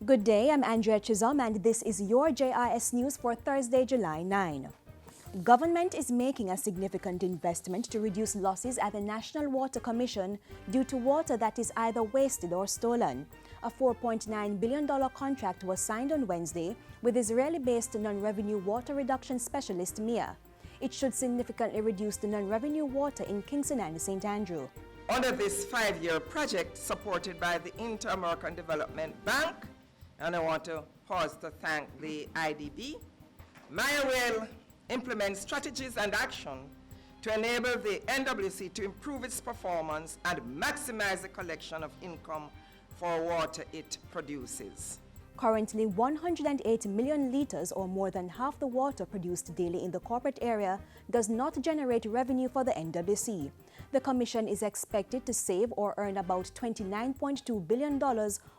Good day, I'm Andrea Chisholm and this is your JIS News for Thursday, July 9. Government is making a significant investment to reduce losses at the National Water Commission due to water that is either wasted or stolen. A $4.9 billion contract was signed on Wednesday with Israeli-based non-revenue water reduction specialist MIA. It should significantly reduce the non-revenue water in Kingston and St. Andrew. Under this 5-year project supported by the Inter-American Development Bank, and I want to pause to thank the IDB, MIA will implement strategies and action to enable the NWC to improve its performance and maximize the collection of income for water it produces. Currently, 108 million liters, or more than half the water produced daily in the corporate area, does not generate revenue for the NWC. The Commission is expected to save or earn about $29.2 billion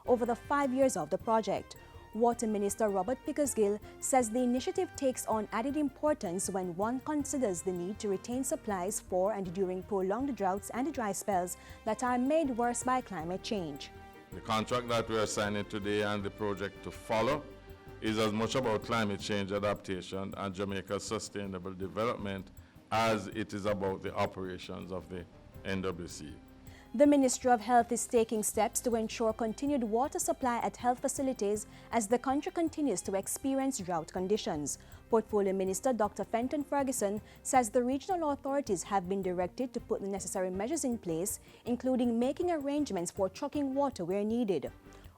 over the 5 years of the project. Water Minister Robert Pickersgill says the initiative takes on added importance when one considers the need to retain supplies for and during prolonged droughts and dry spells that are made worse by climate change. The contract that we are signing today and the project to follow is as much about climate change adaptation and Jamaica's sustainable development as it is about the operations of the NWC. The Ministry of Health is taking steps to ensure continued water supply at health facilities as the country continues to experience drought conditions. Portfolio Minister Dr. Fenton Ferguson says the regional authorities have been directed to put the necessary measures in place, including making arrangements for trucking water where needed.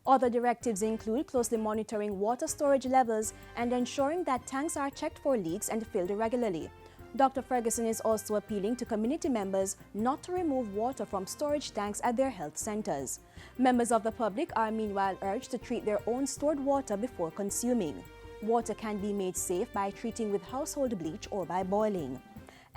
Other directives include closely monitoring water storage levels and ensuring that tanks are checked for leaks and filled regularly. Dr. Ferguson is also appealing to community members not to remove water from storage tanks at their health centers. Members of the public are meanwhile urged to treat their own stored water before consuming. Water can be made safe by treating with household bleach or by boiling.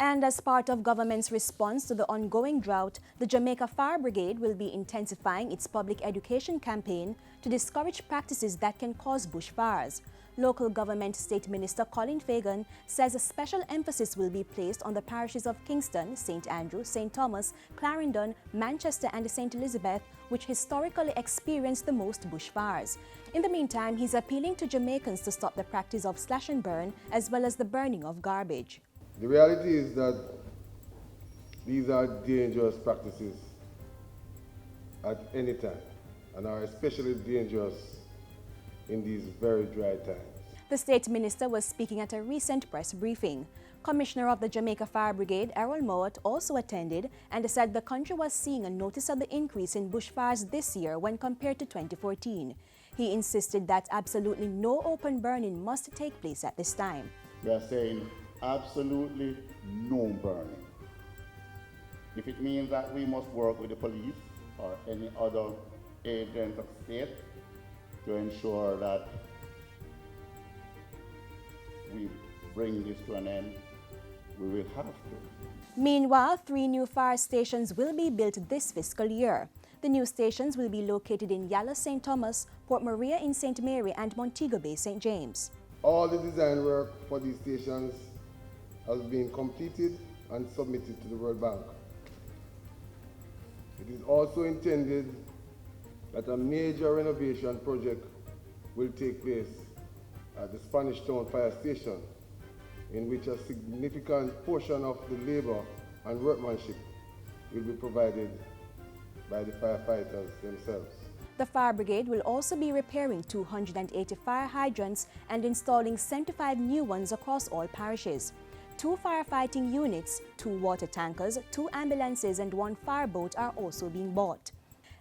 And as part of government's response to the ongoing drought, the Jamaica Fire Brigade will be intensifying its public education campaign to discourage practices that can cause bushfires. Local Government State Minister Colin Fagan says a special emphasis will be placed on the parishes of Kingston, St. Andrew, St. Thomas, Clarendon, Manchester and St. Elizabeth, which historically experienced the most bushfires. In the meantime, he's appealing to Jamaicans to stop the practice of slash and burn as well as the burning of garbage. The reality is that these are dangerous practices at any time and are especially dangerous in these very dry times. The State Minister was speaking at a recent press briefing. Commissioner of the Jamaica Fire Brigade, Errol Mowat, also attended and said the country was seeing a noticeable increase in bushfires this year when compared to 2014. He insisted that absolutely no open burning must take place at this time. We are saying absolutely no burning. If it means that we must work with the police or any other agent of state to ensure that we bring this to an end, we will have to. Meanwhile, 3 new fire stations will be built this fiscal year. The new stations will be located in Yala, St. Thomas, Port Maria in St. Mary and Montego Bay, St. James. All the design work for these stations has been completed and submitted to the World Bank. It is also intended that a major renovation project will take place at the Spanish Town Fire Station, in which a significant portion of the labor and workmanship will be provided by the firefighters themselves. The Fire Brigade will also be repairing 280 fire hydrants and installing 75 new ones across all parishes. 2 firefighting units, 2 water tankers, 2 ambulances and 1 fireboat are also being bought.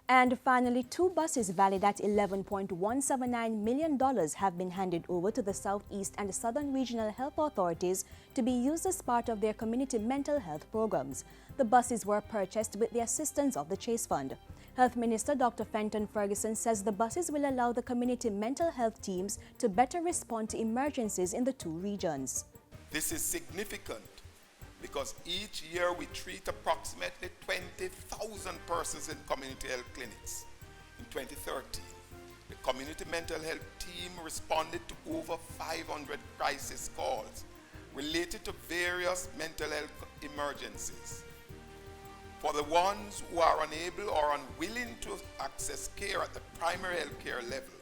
And finally, 2 buses valued at $11.179 million have been handed over to the Southeast and Southern Regional Health Authorities to be used as part of their community mental health programs. The buses were purchased with the assistance of the Chase Fund. Health Minister Dr. Fenton Ferguson says the buses will allow the community mental health teams to better respond to emergencies in the 2 regions. This is significant because each year we treat approximately 20,000 persons in community health clinics. In 2013, the community mental health team responded to over 500 crisis calls related to various mental health emergencies. For the ones who are unable or unwilling to access care at the primary health care level,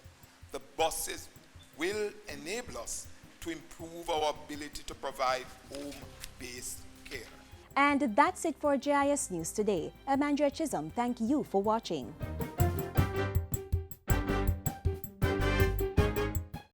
the buses will enable us to improve our ability to provide home-based care. And that's it for JIS News today. I'm Andrea Chisholm. Thank you for watching.